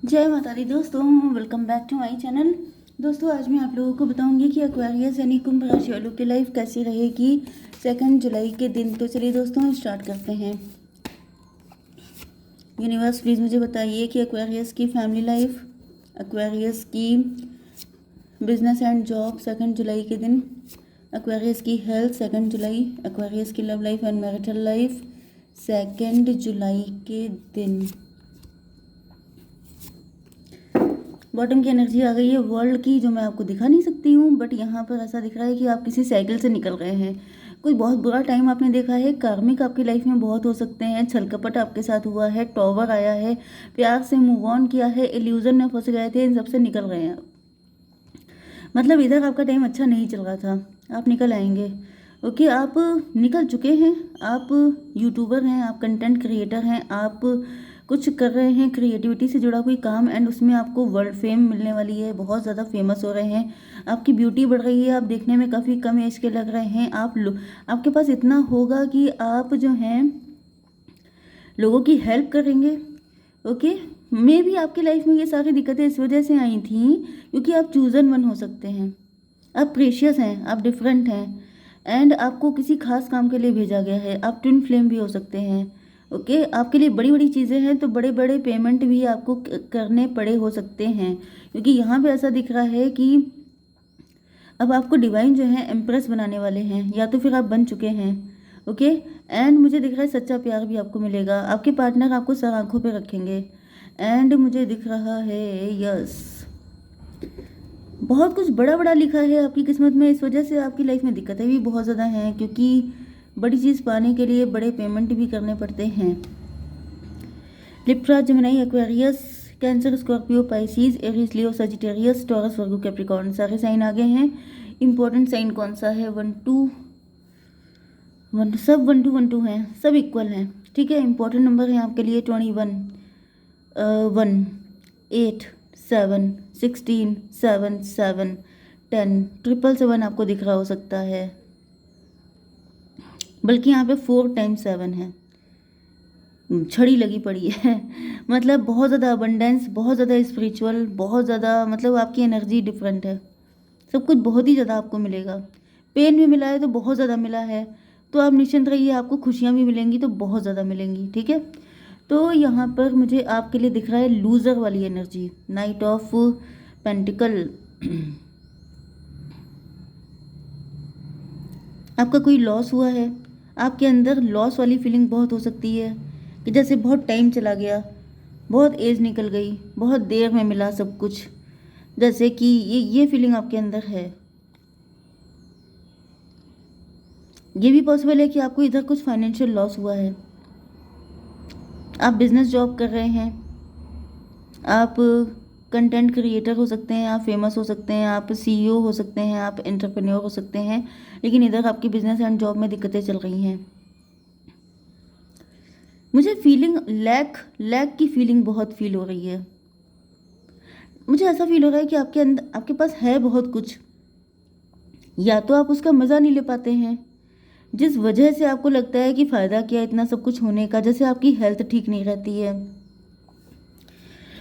जय माता दी दोस्तों, welcome back to my channel. दोस्तों आज मैं आप लोगों को बताऊंगी कि एक्वेरियस यानी कुंभ राशि वालों की लाइफ कैसी रहेगी 2 जुलाई के दिन। तो चलिए दोस्तों स्टार्ट करते हैं। यूनिवर्स प्लीज़ मुझे बताइए कि एक्वेरियस की फैमिली लाइफ, एक्वेरियस की बिजनेस एंड जॉब 2 जुलाई के दिन, एक्वेरियस की हेल्थ 2 जुलाई, एक्वेरियस की love life and marital life 2 जुलाई के दिन। बॉटम की एनर्जी आ गई है वर्ल्ड की, जो मैं आपको दिखा नहीं सकती हूँ, बट यहाँ पर ऐसा दिख रहा है कि आप किसी साइकिल से निकल रहे हैं। कोई बहुत बुरा टाइम आपने देखा है, कार्मिक आपकी लाइफ में बहुत हो सकते हैं, छल कपट आपके साथ हुआ है, टॉवर आया है, प्यार से मूव ऑन किया है, इल्यूजन में फंस गए थे, इन सबसे निकल रहे हैं। मतलब इधर आपका टाइम अच्छा नहीं चल रहा था, आप निकल आएंगे। ओके, आप निकल चुके हैं। आप यूट्यूबर हैं, आप कंटेंट क्रिएटर हैं, आप कुछ कर रहे हैं क्रिएटिविटी से जुड़ा कोई काम, एंड उसमें आपको वर्ल्ड फेम मिलने वाली है, बहुत ज़्यादा फेमस हो रहे हैं, आपकी ब्यूटी बढ़ रही है, आप देखने में काफ़ी कम एज के लग रहे हैं, आपके पास इतना होगा कि आप जो हैं लोगों की हेल्प करेंगे। ओके, मे भी आपकी लाइफ में ये सारी दिक्कतें इस वजह से आई थी क्योंकि आप चूजन वन हो सकते हैं, आप प्रेशियस हैं, आप डिफरेंट हैं, एंड आपको किसी खास काम के लिए भेजा गया है। आप ट्विन फ्लेम भी हो सकते हैं। ओके, आपके लिए बड़ी बड़ी चीज़ें हैं, तो बड़े बड़े पेमेंट भी आपको करने पड़े हो सकते हैं, क्योंकि यहाँ पे ऐसा दिख रहा है कि अब आपको डिवाइन जो है एम्प्रेस बनाने वाले हैं, या तो फिर आप बन चुके हैं। ओके, एंड मुझे दिख रहा है सच्चा प्यार भी आपको मिलेगा, आपके पार्टनर आपको सर आंखों पे रखेंगे, एंड मुझे दिख रहा है यस बहुत कुछ बड़ा बड़ा लिखा है आपकी किस्मत में। इस वजह से आपकी लाइफ में दिक्कतें भी बहुत ज़्यादा हैं, क्योंकि बड़ी चीज़ पाने के लिए बड़े पेमेंट भी करने पड़ते हैं। Libra, Gemini, Aquarius, Cancer, Scorpio, Pisces, Aries, Leo, Sagittarius, Taurus, Virgo, Capricorn, सारे साइन आ गए हैं। इंपॉर्टेंट साइन कौन सा है? 1 2 1, सब 1 2 1 2 हैं, सब इक्वल हैं। ठीक है, इंपॉर्टेंट नंबर है आपके लिए 21, 1, 8, 7, 16, 7, 7, 10, 777 आपको दिख रहा हो सकता है, बल्कि यहाँ पे 4 टाइम्स 7 है, छड़ी लगी पड़ी है। मतलब बहुत ज़्यादा अबंडेंस, बहुत ज़्यादा स्पिरिचुअल, बहुत ज़्यादा, मतलब आपकी एनर्जी डिफरेंट है, सब कुछ बहुत ही ज़्यादा आपको मिलेगा। पेन भी मिला है तो बहुत ज़्यादा मिला है, तो आप निश्चिंत रहिए, आपको खुशियाँ भी मिलेंगी तो बहुत ज़्यादा मिलेंगी। ठीक है, तो यहाँ पर मुझे आपके लिए दिख रहा है लूज़र वाली एनर्जी, नाइट ऑफ पेंटिकल। आपका कोई लॉस हुआ है, आपके अंदर लॉस वाली फीलिंग बहुत हो सकती है कि जैसे बहुत टाइम चला गया, बहुत एज निकल गई, बहुत देर में मिला सब कुछ, जैसे कि ये फीलिंग आपके अंदर है। ये भी पॉसिबल है कि आपको इधर कुछ फाइनेंशियल लॉस हुआ है। आप बिजनेस जॉब कर रहे हैं, आप कंटेंट क्रिएटर हो सकते हैं, आप फेमस हो सकते हैं, आप सीईओ हो सकते हैं, आप एंटरप्रेन्योर हो सकते हैं, लेकिन इधर आपकी बिजनेस एंड जॉब में दिक्कतें चल रही हैं। मुझे फीलिंग लैक की फीलिंग बहुत फील हो रही है। मुझे ऐसा फील हो रहा है कि आपके अंदर, आपके पास है बहुत कुछ, या तो आप उसका मज़ा नहीं ले पाते हैं, जिस वजह से आपको लगता है कि फ़ायदा क्या इतना सब कुछ होने का। जैसे आपकी हेल्थ ठीक नहीं रहती है,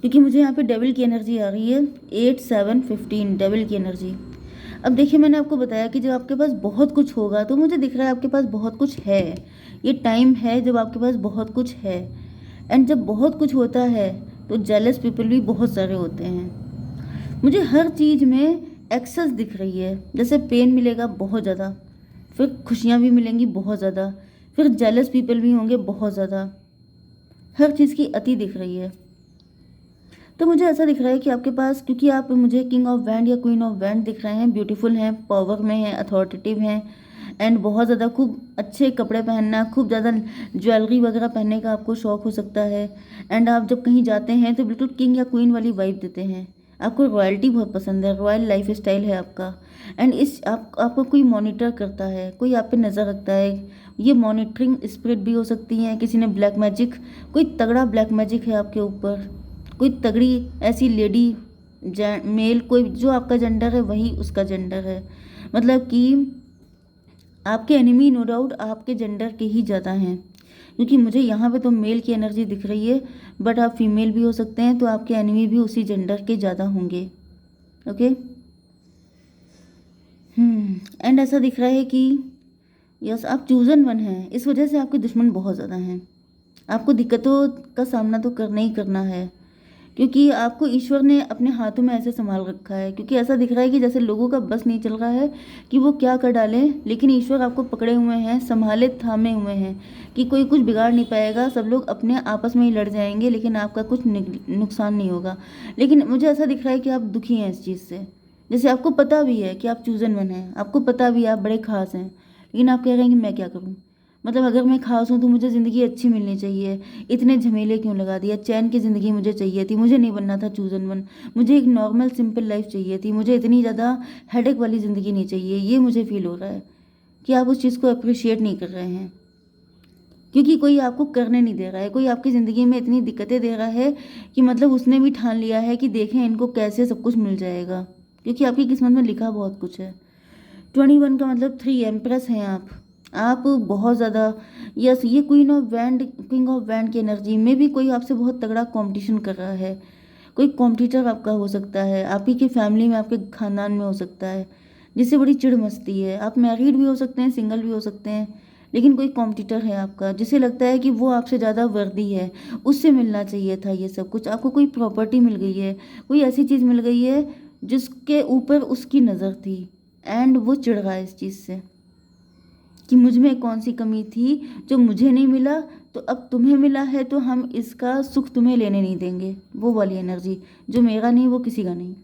क्योंकि मुझे यहाँ पे डेविल की एनर्जी आ रही है, 8 7 15 डेविल की एनर्जी। अब देखिए, मैंने आपको बताया कि जब आपके पास बहुत कुछ होगा, तो मुझे दिख रहा है आपके पास बहुत कुछ है, ये टाइम है जब आपके पास बहुत कुछ है। एंड जब बहुत कुछ होता है तो जेलस पीपल भी बहुत सारे होते हैं। मुझे हर चीज़ में एक्सेस दिख रही है, जैसे पेन मिलेगा बहुत ज़्यादा, फिर खुशियाँ भी मिलेंगी बहुत ज़्यादा, फिर जेलस पीपल भी होंगे बहुत ज़्यादा, हर चीज़ की अति दिख रही है। तो मुझे ऐसा दिख रहा है कि आपके पास, क्योंकि आप मुझे किंग ऑफ वैंड या क्वीन ऑफ वैंड दिख रहे हैं, ब्यूटीफुल हैं, पावर में हैं, अथॉरिटेटिव हैं, एंड बहुत ज़्यादा खूब अच्छे कपड़े पहनना, खूब ज़्यादा ज्वेलरी वगैरह पहनने का आपको शौक हो सकता है। एंड आप जब कहीं जाते हैं तो बिल्कुल किंग या क्वीन वाली वाइब देते हैं, आपको रॉयल्टी बहुत पसंद है, रॉयल लाइफ स्टाइल है आपका। एंड इस आपको कोई मॉनिटर करता है, कोई आप पे नज़र रखता है, ये मॉनिटरिंग स्पिरिट भी हो सकती है, किसी ने ब्लैक मैजिक, कोई तगड़ा ब्लैक मैजिक है आपके ऊपर, कोई तगड़ी ऐसी लेडी, मेल, कोई जो आपका जेंडर है वही उसका जेंडर है। मतलब कि आपके एनिमी नो डाउट आपके जेंडर के ही ज़्यादा हैं, क्योंकि मुझे यहाँ पे तो मेल की एनर्जी दिख रही है, बट आप फीमेल भी हो सकते हैं, तो आपके एनिमी भी उसी जेंडर के ज़्यादा होंगे। ओके। एंड ऐसा दिख रहा है कि यस, आप चूजन वन हैं, इस वजह से आपके दुश्मन बहुत ज़्यादा हैं। आपको दिक्कतों का सामना तो करना ही करना है, क्योंकि आपको ईश्वर ने अपने हाथों में ऐसे संभाल रखा है। क्योंकि ऐसा दिख रहा है कि जैसे लोगों का बस नहीं चल रहा है कि वो क्या कर डालें, लेकिन ईश्वर आपको पकड़े हुए हैं, संभाले थामे हुए हैं कि कोई कुछ बिगाड़ नहीं पाएगा। सब लोग अपने आपस में ही लड़ जाएंगे, लेकिन आपका कुछ नुकसान नहीं होगा। लेकिन मुझे ऐसा दिख रहा है कि आप दुखी हैं इस चीज़ से। जैसे आपको पता भी है कि आप चूजन वन हैं, आपको पता भी है आप बड़े खास हैं, लेकिन आप कह रहे हैं कि मैं क्या करूँ। मतलब अगर मैं खास हूँ तो मुझे ज़िंदगी अच्छी मिलनी चाहिए, इतने झमेले क्यों लगा दिया। चैन की ज़िंदगी मुझे चाहिए थी, मुझे नहीं बनना था चूजन वन। मुझे एक नॉर्मल सिंपल लाइफ चाहिए थी, मुझे इतनी ज़्यादा हेडेक वाली ज़िंदगी नहीं चाहिए। ये मुझे फील हो रहा है कि आप उस चीज़ को अप्रिशिएट नहीं कर रहे हैं, क्योंकि कोई आपको करने नहीं दे रहा है। कोई आपकी ज़िंदगी में इतनी दिक्कतें दे रहा है कि मतलब उसने भी ठान लिया है कि देखें इनको कैसे सब कुछ मिल जाएगा, क्योंकि आपकी किस्मत में लिखा बहुत कुछ है। 21 का मतलब 3 एम्प्रेस हैं आप बहुत ज़्यादा। यस, ये queen of wand, king of wand की एनर्जी में भी कोई आपसे बहुत तगड़ा कंपटीशन कर रहा है। कोई कॉम्पिटिटर आपका हो सकता है, आप ही की फैमिली में, आपके खानदान में हो सकता है, जिससे बड़ी चिढ़ मचती है। आप मैरिड भी हो सकते हैं, सिंगल भी हो सकते हैं, लेकिन कोई कॉम्पिटिटर है आपका जिसे लगता है कि वो आपसे ज़्यादा वर्दी है, उससे मिलना चाहिए था ये सब कुछ। आपको कोई प्रॉपर्टी मिल गई है, कोई ऐसी चीज़ मिल गई है जिसके ऊपर उसकी नज़र थी, एंड वो चिढ़ रहा है इस चीज़ से कि मुझ में कौन सी कमी थी जो मुझे नहीं मिला, तो अब तुम्हें मिला है तो हम इसका सुख तुम्हें लेने नहीं देंगे। वो वाली एनर्जी, जो मेरा नहीं वो किसी का नहीं।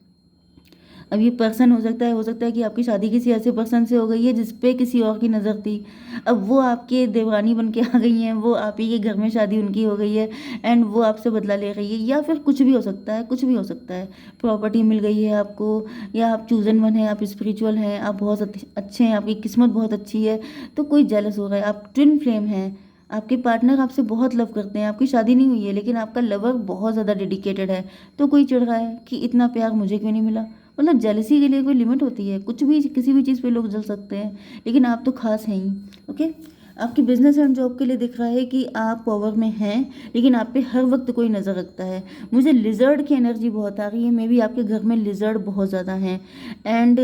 अब ये पर्सन हो सकता है कि आपकी शादी किसी ऐसे पर्सन से हो गई है जिस पे किसी और की नज़र थी। अब वो आपके देवरानी बन के आ गई हैं, वो आप ही के घर में शादी उनकी हो गई है, एंड वो आपसे बदला ले रही है। या फिर कुछ भी हो सकता है, कुछ भी हो सकता है। प्रॉपर्टी मिल गई है आपको, या आप चूजन वन है, आप स्पिरिचुअल हैं, आप बहुत अच्छे हैं, आपकी किस्मत बहुत अच्छी है, तो कोई जेलस हो रहा है। आप ट्विन फ्लेम हैं, आपके पार्टनर आपसे बहुत लव करते हैं, आपकी शादी नहीं हुई है लेकिन आपका लवर बहुत ज़्यादा डेडिकेटेड है, तो कोई चिढ़ रहा है कि इतना प्यार मुझे क्यों नहीं मिला। मतलब जेलसी के लिए कोई लिमिट होती है, कुछ भी किसी भी चीज़ पे लोग जल सकते हैं, लेकिन आप तो खास हैं ही। ओके। आपकी बिजनेस एंड जॉब के लिए दिख रहा है कि आप पावर में हैं, लेकिन आप पे हर वक्त कोई नज़र रखता है। मुझे लिजर्ड की एनर्जी बहुत आ रही है, मे बी आपके घर में लिजर्ड बहुत ज़्यादा हैं, एंड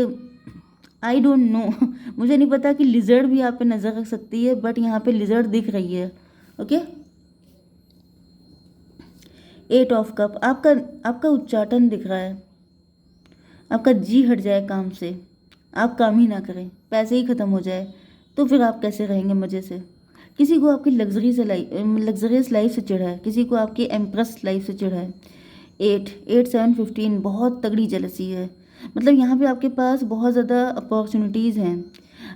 आई डोंट नो मुझे नहीं पता कि लिजर्ड भी आप पे नज़र रख सकती है, बट यहाँ पे लिजर्ड दिख रही है। ओके। 8 ऑफ कप, आपका उच्चाटन दिख रहा है, आपका जी हट जाए काम से, आप काम ही ना करें, पैसे ही ख़त्म हो जाए, तो फिर आप कैसे रहेंगे मज़े से। किसी को आपकी लग्जरियस लाइफ से चिढ़ा है, किसी को आपकी एम्प्रेस लाइफ से चिढ़ा है। 8 8 7 15 बहुत तगड़ी जेलसी है। मतलब यहाँ पे आपके पास बहुत ज़्यादा अपॉर्चुनिटीज़ हैं,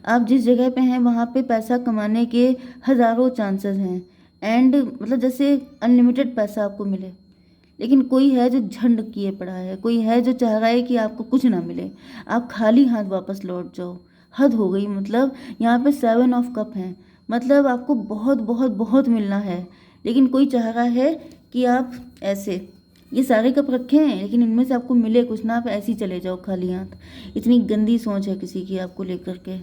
आप जिस जगह पे हैं वहाँ पे पैसा कमाने के हज़ारों चांसेस हैं, एंड मतलब जैसे अनलिमिटेड पैसा आपको मिले, लेकिन कोई है जो झंड किए पड़ा है, कोई है जो चाह रहा है कि आपको कुछ ना मिले, आप खाली हाथ वापस लौट जाओ। हद हो गई। मतलब यहाँ पे 7 ऑफ कप हैं, मतलब आपको बहुत बहुत बहुत मिलना है, लेकिन कोई चाह रहा है कि आप ऐसे ये सारे कप रखे हैं लेकिन इनमें से आपको मिले कुछ ना, आप ऐसे ही चले जाओ खाली हाथ। इतनी गंदी सोच है किसी की आपको लेकर के।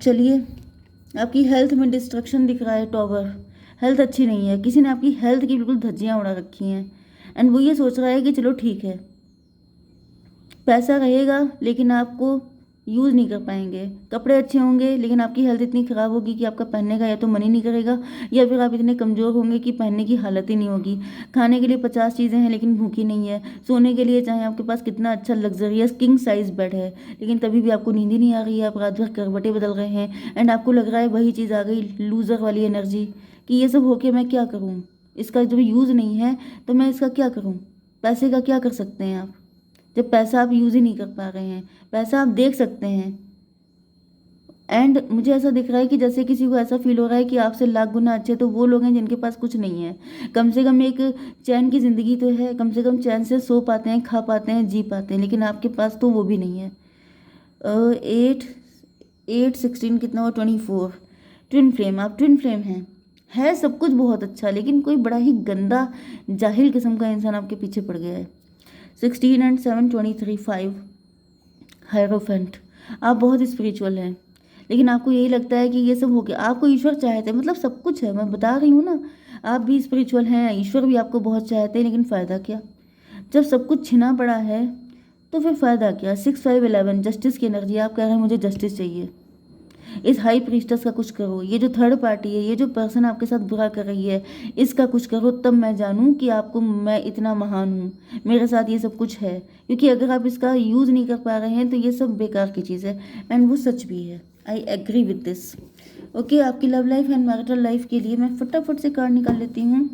चलिए, आपकी हेल्थ में डिस्ट्रक्शन दिख रहा है, टॉवर। हेल्थ अच्छी नहीं है, किसी ने आपकी हेल्थ की बिल्कुल धज्जियाँ उड़ा रखी हैं, एंड वो ये सोच रहा है कि चलो ठीक है, पैसा रहेगा लेकिन आपको यूज़ नहीं कर पाएंगे। कपड़े अच्छे होंगे लेकिन आपकी हेल्थ इतनी ख़राब होगी कि आपका पहनने का या तो मन ही नहीं करेगा, या फिर आप इतने कमज़ोर होंगे कि पहनने की हालत ही नहीं होगी। खाने के लिए 50 चीज़ें हैं लेकिन भूखी नहीं है। सोने के लिए चाहे आपके पास कितना अच्छा लग्जरियस किंग साइज़ बेड है, लेकिन तभी भी आपको नींद ही नहीं आ रही है, आप रात भर करवटें बदल रहे हैं, एंड आपको लग रहा है वही चीज़ आ गई, लूज़र वाली एनर्जी, कि ये सब होके मैं क्या करूँ, इसका जब यूज़ नहीं है तो मैं इसका क्या करूँ। पैसे का क्या कर सकते हैं आप, जब पैसा आप यूज़ ही नहीं कर पा रहे हैं। पैसा आप देख सकते हैं, एंड मुझे ऐसा दिख रहा है कि जैसे किसी को ऐसा फील हो रहा है कि आपसे लाख गुना अच्छे तो वो लोग हैं जिनके पास कुछ नहीं है। कम से कम एक चैन की ज़िंदगी तो है, कम से कम चैन से सो पाते हैं, खा पाते हैं, जी पाते हैं, लेकिन आपके पास तो वो भी नहीं है। 8 8 16 कितना हुआ, 24। ट्विन फ्लेम, आप ट्विन फ्लेम हैं, है सब कुछ बहुत अच्छा, लेकिन कोई बड़ा ही गंदा जाहिल किस्म का इंसान आपके पीछे पड़ गया है। 16 एंड 7 23 5 हायरोफेंट, आप बहुत स्पिरिचुअल हैं, लेकिन आपको यही लगता है कि ये सब हो गया। आपको ईश्वर चाहते हैं, मतलब सब कुछ है, मैं बता रही हूँ ना, आप भी स्पिरिचुअल हैं, ईश्वर भी आपको बहुत चाहते हैं, लेकिन फ़ायदा क्या जब सब कुछ छिना पड़ा है, तो फिर फ़ायदा क्या। 6 5 11 जस्टिस की एनर्जी, आप कह रहे हैं मुझे जस्टिस चाहिए। इस हाई प्रीस्टस का कुछ करो, ये जो थर्ड पार्टी है, ये जो पर्सन आपके साथ बुरा कर रही है, इसका कुछ करो, तब मैं जानूं कि आपको मैं इतना महान हूँ, मेरे साथ ये सब कुछ है। क्योंकि अगर आप इसका यूज़ नहीं कर पा रहे हैं तो ये सब बेकार की चीज़ है, एंड वो सच भी है। I agree with this. Okay, आपकी love life and marital life के लिए मैं फटाफट से कार्ड निकाल लेती हूँ।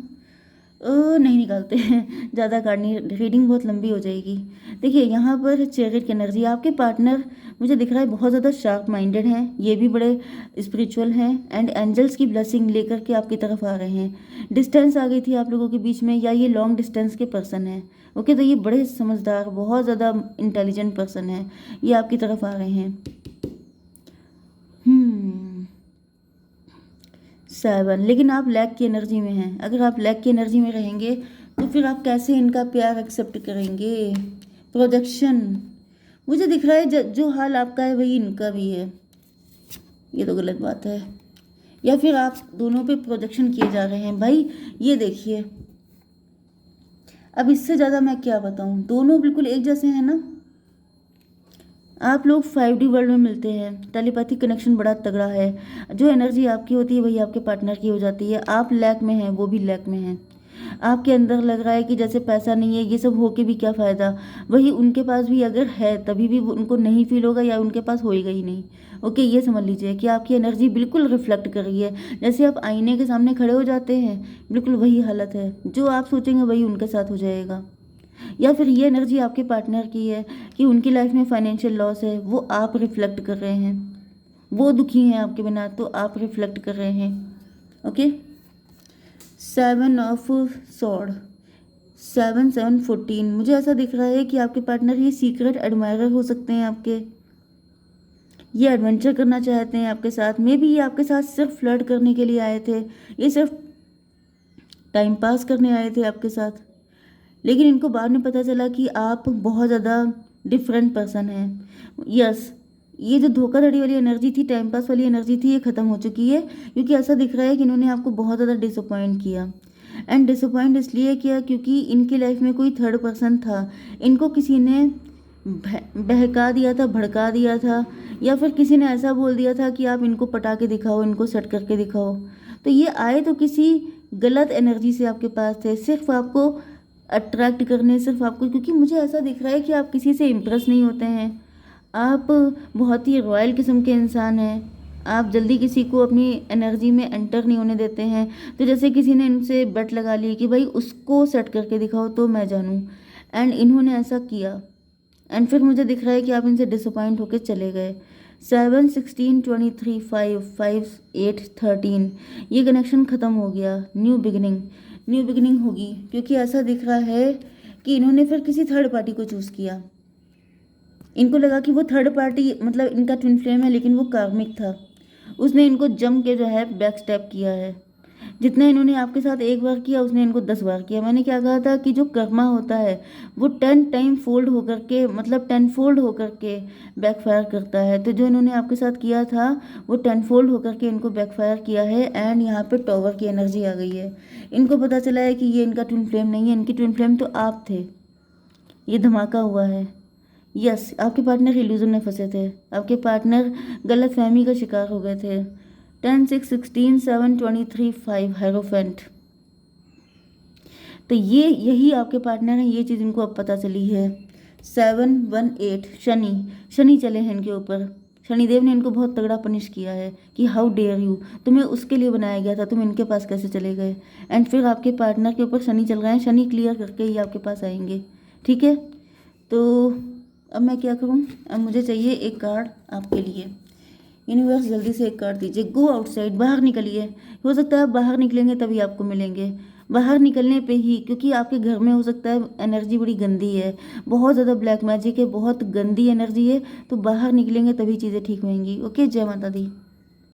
नहीं निकालते हैं, ज़्यादा कार्ड नहीं, रीडिंग बहुत लंबी हो जाएगी। देखिए यहाँ पर चैरियट की एनर्जी, आपके पार्टनर मुझे दिख रहा है बहुत ज़्यादा शार्प माइंडेड हैं, ये भी बड़े स्पिरिचुअल हैं, एंड एंजल्स की ब्लेसिंग लेकर के आपकी तरफ आ रहे हैं। डिस्टेंस आ गई थी आप लोगों के बीच में, या ये लॉन्ग डिस्टेंस के पर्सन हैं। ओके, तो ये बड़े समझदार, बहुत ज़्यादा इंटेलिजेंट पर्सन है, ये आपकी तरफ आ रहे हैं। 7, लेकिन आप लैक की एनर्जी में हैं। अगर आप लैक की एनर्जी में रहेंगे तो फिर आप कैसे इनका प्यार एक्सेप्ट करेंगे। प्रोजेक्शन, मुझे दिख रहा है जो हाल आपका है वही इनका भी है, ये तो गलत बात है। या फिर आप दोनों पे प्रोजेक्शन किए जा रहे हैं भाई, ये देखिए। अब इससे ज़्यादा मैं क्या बताऊँ, दोनों बिल्कुल एक जैसे हैं ना। आप लोग 5D वर्ल्ड में मिलते हैं, टेलीपैथिक कनेक्शन बड़ा तगड़ा है। जो एनर्जी आपकी होती है वही आपके पार्टनर की हो जाती है। आप लैक में हैं, वो भी लैक में हैं। आपके अंदर लग रहा है कि जैसे पैसा नहीं है, ये सब होके भी क्या फ़ायदा। वही उनके पास भी अगर है तभी भी उनको नहीं फील होगा, या उनके पास होएगा ही नहीं। ओके, ये समझ लीजिए कि आपकी एनर्जी बिल्कुल रिफ्लेक्ट कर रही है। जैसे आप आईने के सामने खड़े हो जाते हैं, बिल्कुल वही हालत है। जो आप सोचेंगे वही उनके साथ हो जाएगा। या फिर ये एनर्जी आपके पार्टनर की है कि उनकी लाइफ में फाइनेंशियल लॉस है, वो आप रिफ्लेक्ट कर रहे हैं। वो दुखी हैं आपके बिना, तो आप रिफ्लेक्ट कर रहे हैं। Okay, 7 of sword, 7 7 14। मुझे ऐसा दिख रहा है कि आपके पार्टनर ये सीक्रेट एडमायरर हो सकते हैं आपके। ये एडवेंचर करना चाहते हैं आपके साथ। मे बी ये आपके साथ सिर्फ फ्लर्ट करने के लिए आए थे, ये सिर्फ टाइम पास करने आए थे आपके साथ। लेकिन इनको बाद में पता चला कि आप बहुत ज़्यादा डिफरेंट पर्सन हैं। यस, ये जो धोखाधड़ी वाली एनर्जी थी, टाइम पास वाली एनर्जी थी, ये ख़त्म हो चुकी है। क्योंकि ऐसा दिख रहा है कि इन्होंने आपको बहुत ज़्यादा डिसअपॉइंट किया। एंड डिसअपॉइंट इसलिए किया क्योंकि इनकी लाइफ में कोई थर्ड पर्सन था। इनको किसी ने बहका दिया था, भड़का दिया था, या फिर किसी ने ऐसा बोल दिया था कि आप इनको पटा के दिखाओ, इनको सेट करके दिखाओ। तो ये आए तो किसी गलत एनर्जी से आपके पास थे, सिर्फ आपको अट्रैक्ट करने, सिर्फ आपको। क्योंकि मुझे ऐसा दिख रहा है कि आप किसी से इम्प्रेस नहीं होते हैं। आप बहुत ही रॉयल किस्म के इंसान हैं। आप जल्दी किसी को अपनी एनर्जी में एंटर नहीं होने देते हैं। तो जैसे किसी ने इनसे बेट लगा ली कि भाई उसको सेट करके दिखाओ तो मैं जानूँ, एंड इन्होंने ऐसा किया। एंड फिर मुझे दिख रहा है कि आप इनसे डिसअपॉइंट होकर चले गए। 7 16 23 5 5 8 13, ये कनेक्शन ख़त्म हो गया। न्यू बिगिनिंग होगी। क्योंकि ऐसा दिख रहा है कि इन्होंने फिर किसी थर्ड पार्टी को चूज़ किया। इनको लगा कि वो थर्ड पार्टी, मतलब इनका ट्विन फ्लेम है, लेकिन वो कार्मिक था। उसने इनको जम के जो है बैक स्टेप किया है। जितना इन्होंने आपके साथ एक बार किया, उसने इनको 10 बार किया। मैंने क्या कहा था कि जो कर्मा होता है वो 10 टाइम फोल्ड होकर के, मतलब 10 फोल्ड होकर के बैकफायर करता है। तो जो इन्होंने आपके साथ किया था वो 10 फोल्ड होकर के इनको बैकफायर किया है। एंड यहाँ पे टॉवर की एनर्जी आ गई है। इनको पता चला है कि ये इनका ट्विन फ्लेम नहीं है, इनकी ट्विन फ्लेम तो आप थे। ये धमाका हुआ है। यस, आपके पार्टनर इल्यूजन में फंसे थे, आपके पार्टनर गलत फहमी का शिकार हो गए थे। 10 6 16 7 23 5 हेरोफेंट। तो ये यही आपके पार्टनर हैं, ये चीज़ इनको अब पता चली है। 7 1 8, शनि चले हैं इनके ऊपर। शनिदेव ने इनको बहुत तगड़ा पनिश किया है कि हाउ डेयर यू, तुम्हें उसके लिए बनाया गया था, तुम इनके पास कैसे चले गए। एंड फिर आपके पार्टनर के ऊपर शनि चल रहे हैं, शनि क्लियर करके ही आपके पास आएंगे। ठीक है, तो अब मैं क्या करूं, अब मुझे चाहिए एक कार्ड आपके लिए। यूनिवर्स जल्दी से एक कार्ड दीजिए। गो आउटसाइड, बाहर निकलिए। हो सकता है आप बाहर निकलेंगे तभी आपको मिलेंगे। बाहर निकलने पे ही, क्योंकि आपके घर में हो सकता है एनर्जी बड़ी गंदी है, बहुत ज़्यादा ब्लैक मैजिक है, बहुत गंदी एनर्जी है। तो बाहर निकलेंगे तभी चीज़ें ठीक होंगी। ओके, जय माता दी।